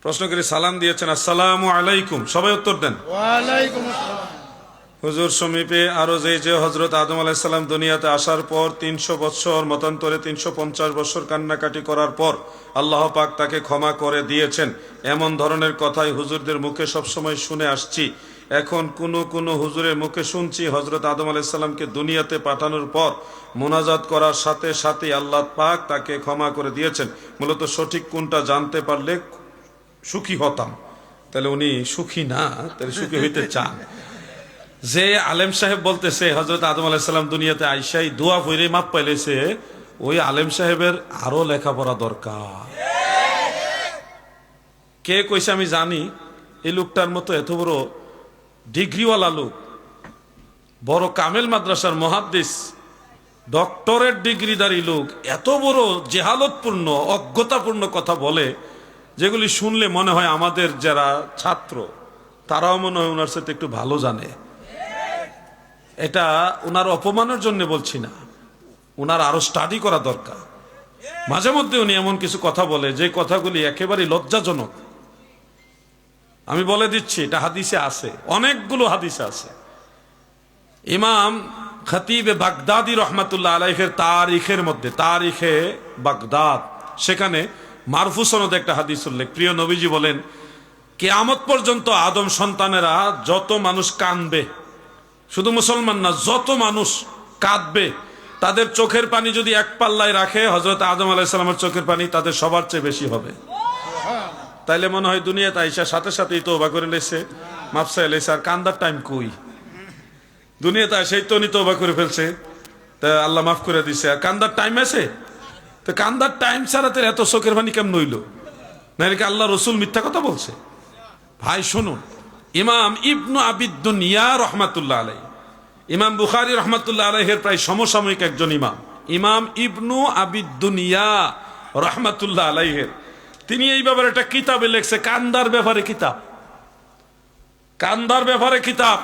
প্রশ্ন করে সালাম দিয়েছেন, আসসালামু আলাইকুম, সবাই উত্তর দেন। ওয়ালাইকুম আসসালাম। হুজুর সমীপে আরো যে হযরত আদম আলাইহিস সালাম দুনিয়াতে আসার পর 300 বছর মতান্তরে 350 বছর কান্নাকাটি করার পর আল্লাহ পাক তাকে ক্ষমা করে দিয়েছেন, এমন ধরনের কথাই হুজুরদের মুখে সবসময় শুনে আসছি। এখন কোন হুজুরের মুখে শুনছি হযরত আদম আলাইহিস সালামকে দুনিয়াতে পাঠানোর পর মোনাজাত করার সাথে সাথে আল্লাহ পাক তাকে ক্ষমা করে দিয়েছেন। মূলত সঠিক কোনটা জানতে পারলে সুখী হতাম। তাহলে উনি সুখী না, তাহলে সুখী হইতে চান। যে আলেম সাহেব বলতেছে হযরত আদম আলাইহিস সালাম দুনিয়াতে আইসাই দোয়া পড়ে মাপ পাইলেছে, ওই আলেম সাহেবের আরো লেখাপড়া দরকার। কে কইছে আমি জানি, এই লোকটার মতো এত বড় ডিগ্রিওয়ালা লোক, বড় কামেল মাদ্রাসার মুহাদ্দিস, ডক্টরেট ডিগ্রিধারী লোক এত বড় জেহালতপূর্ণ অজ্ঞতাপূর্ণ কথা বলে, যেগুলি শুনলে মনে হয় আমাদের যারা ছাত্র তারাও মনে হয় ওনার সাথে একটু ভালো জানে। এটা ওনার অপমানের জন্য বলছি না, ওনার আরো স্টাডি করা দরকার। মাঝে মধ্যে উনি এমন কিছু কথা বলে যে কথাগুলি একেবারে লজ্জাজনক। আমি বলে দিচ্ছি, এটা হাদিসে আছে, অনেকগুলো হাদিসে আছে। ইমাম খতিব বাগদাদি রহমাতুল্লাহ আলাইহির তারিখের মধ্যে, তারিখে বাগদাদ, সেখানে মারফু সনদে একটা হাদিস উল্লেখ। প্রিয় নবীজি বলেন, কিয়ামত পর্যন্ত আদম সন্তানেরা যত মানুষ কাঁদবে, শুধু মুসলমান না, যত মানুষ কাঁদবে, তাদের চোখের পানি যদি এক পাল্লায় রাখে হযরত আদম আলাইহিস সালামের চোখের পানি তাদের সবার চেয়ে বেশি হবে। তাইলে মনে হয় দুনিয়াতে আইসা সাথে সাথেই তওবা করে লেছে, মাফ চাই লেছে, আর কান্দার টাইম কই? দুনিয়াতে সেই তো উনি তওবা করে ফেলছে, তা আল্লাহ মাফ করে দিছে, আর কান্দার টাইম আছে? তো কান্দার টাইম ছাড়া তো এত চোখের পানি কেমন হইল? না এদিকে আল্লাহ রসুল মিথ্যা কথা বলছে? ভাই শুনুন, ইমাম ইবনু আবিদ দুনিয়া রহমাতুল্লাহ আলাই, ইমাম বুখারী রহমাতুল্লাহ আলাইহির প্রায় সমসাময়িক একজন ইমাম, ইমাম ইবনু আবিদ দুনিয়া রহমাতুল্লাহ আলাইহির, তিনি এই ব্যাপারে একটা কিতাবে লিখছে, কান্দার ব্যাপারে কিতাব, কান্দার ব্যাপারে কিতাব।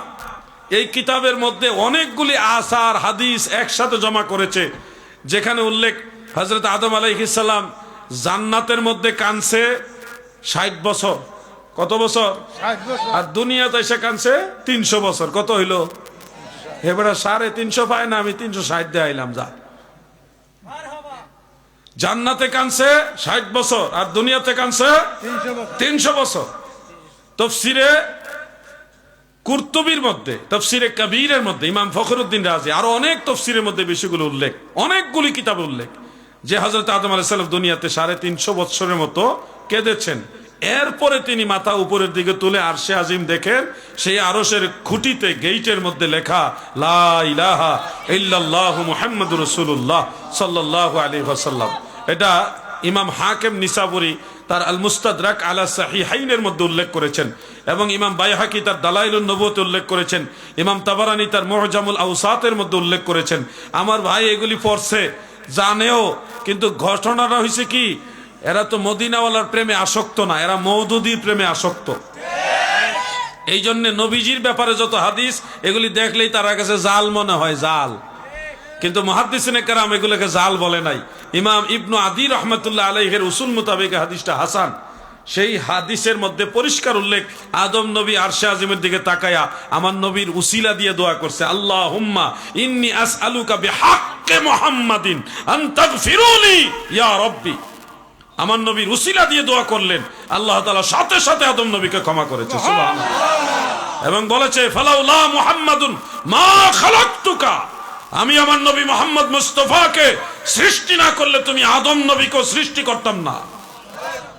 এই কিতাবের মধ্যে অনেকগুলি আসার হাদিস একসাথে জমা করেছে, যেখানে উল্লেখ হযরত আদম আলাইহিস সালাম জান্নাতের মধ্যে কানছে 60 বছর। কত বছর? 60 বছর। আর দুনিয়াতে এসে কানছে 300 বছর। কত হইল? এবারে 350 পায় না, আমি 360 দিয়ে আইলাম। যা, জান্নাতে কানছে 60 বছর আর দুনিয়াতে কানছে 300 বছর। তাফসীরে কুরতুবীর মধ্যে, তাফসীরে কবীরের মধ্যে ইমাম ফখরুদ্দিন রাজি আরো অনেক তাফসীরের মধ্যে বিষয়গুলো উল্লেখ, অনেকগুলি কিতাবে উল্লেখ যে হযরত আদম আলাইহিস সালাম দুনিয়াতে 350 বছরের মতো কেঁদেছেন। এরপরে তিনি মাথা উপরের দিকে তুলে আরশে আজিম দেখেন, সেই আরশের খুঁটিতে গেইটের মধ্যে লেখা লা ইলাহা ইল্লাল্লাহু মুহাম্মাদুর রাসূলুল্লাহ সাল্লাল্লাহু আলাইহি ওয়াসাল্লাম। এটা ইমাম হাকিম নিসাবুরি তার আল মুস্তাদরাক আলা সাহিহাইনের মধ্যে উল্লেখ করেছেন, এবং ইমাম বাইহাকি তার দালাইলুন নবুয়তে উল্লেখ করেছেন, ইমাম তাবারানি তার মুআজামুল আওসাতের মধ্যে উল্লেখ করেছেন। আমার ভাই এগুলি পড়ছে, জানেও, কিন্তু ঘটনাটা হয়েছে কি, এরা তো মদিনাওয়ালার প্রেমে আসক্ত না, এরা মওদুদির প্রেমে আসক্ত। এই জন্য নবীজির ব্যাপারে যত হাদিস, এগুলি দেখলেই তার কাছে জাল মনে হয়, জাল। কিন্তু মুহাদ্দিসিনে কেরাম এগুলোকে জাল বলে নাই। ইমাম ইবনু আদি রহমাতুল্লাহ আলাইহির উসুল মোতাবেক হাদিসটা হাসান। সেই হাদিসের মধ্যে পরিষ্কার উল্লেখ, আদম নবী আরশে আজিমের দিকে তাকায়া আমার নবীর উসিলা দিয়ে দোয়া করছে, আল্লাহুম্মা ইন্নী আসআলুকা বিহাক্কি মুহাম্মাদিন আন তাগফিরুলি ইয়া রাব্বি। আমার নবীর উসিলা দিয়ে দোয়া করলেন, আল্লাহ তাআলা সাথে সাথে আদম নবীকে ক্ষমা করেছে, সুবহানাল্লাহ। এবং বলেছে ফালাউলা মুহাম্মাদুন মা খালাকতুকা, আমি আমার নবী মুহাম্মদ মুস্তাফাকে সৃষ্টি না করলে তুমি আদম নবীকে সৃষ্টি করতাম না।